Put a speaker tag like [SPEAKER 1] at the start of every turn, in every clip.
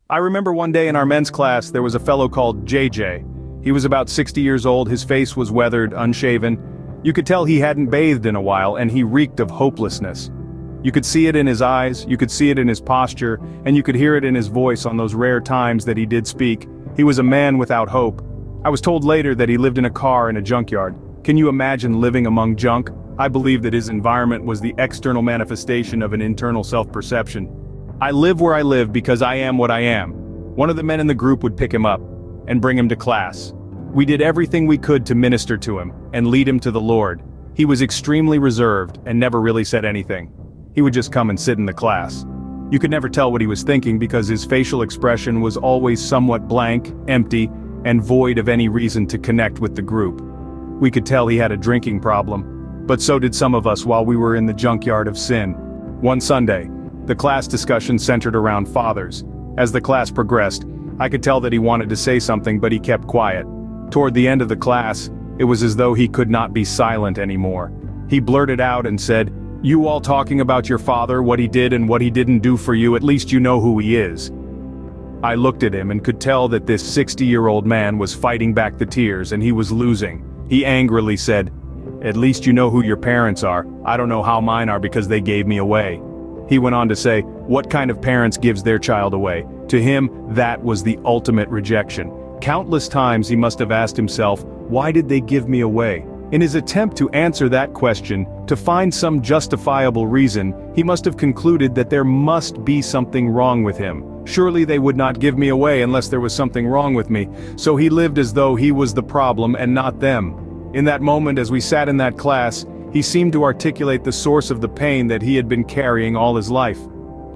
[SPEAKER 1] I remember one day in our men's class there was a fellow called JJ. He was about 60 years old, his face was weathered, unshaven. You could tell he hadn't bathed in a while, and he reeked of hopelessness. You could see it in his eyes, you could see it in his posture, and you could hear it in his voice on those rare times that he did speak. He was a man without hope. I was told later that he lived in a car in a junkyard. Can you imagine living among junk? I believe that his environment was the external manifestation of an internal self-perception. I live where I live because I am what I am. One of the men in the group would pick him up and bring him to class. We did everything we could to minister to him and lead him to the Lord. He was extremely reserved and never really said anything. He would just come and sit in the class. You could never tell what he was thinking because his facial expression was always somewhat blank, empty, and void of any reason to connect with the group. We could tell he had a drinking problem, but so did some of us while we were in the junkyard of sin. One Sunday, the class discussion centered around fathers. As the class progressed, I could tell that he wanted to say something, but he kept quiet. Toward the end of the class, it was as though he could not be silent anymore. He blurted out and said, "You all talking about your father, what he did and what he didn't do for you, at least you know who he is." I looked at him and could tell that this 60-year-old man was fighting back the tears and he was losing. He angrily said, "At least you know who your parents are. I don't know how mine are because they gave me away." He went on to say, what kind of parents gives their child away? To him, that was the ultimate rejection. Countless times he must have asked himself, why did they give me away? In his attempt to answer that question, to find some justifiable reason, he must have concluded that there must be something wrong with him. Surely they would not give me away unless there was something wrong with me, so he lived as though he was the problem and not them. In that moment, as we sat in that class, he seemed to articulate the source of the pain that he had been carrying all his life.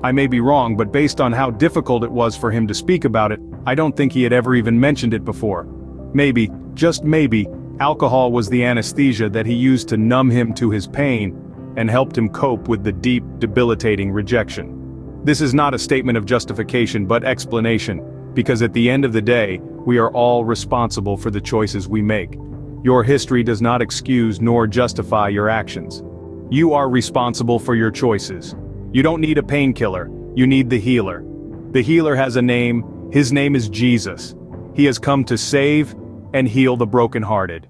[SPEAKER 1] I may be wrong, but based on how difficult it was for him to speak about it, I don't think he had ever even mentioned it before. Maybe, just maybe, alcohol was the anesthesia that he used to numb him to his pain and helped him cope with the deep, debilitating rejection. This is not a statement of justification but explanation, because at the end of the day, we are all responsible for the choices we make. Your history does not excuse nor justify your actions. You are responsible for your choices. You don't need a painkiller, you need the healer. The healer has a name, his name is Jesus. He has come to save and heal the brokenhearted.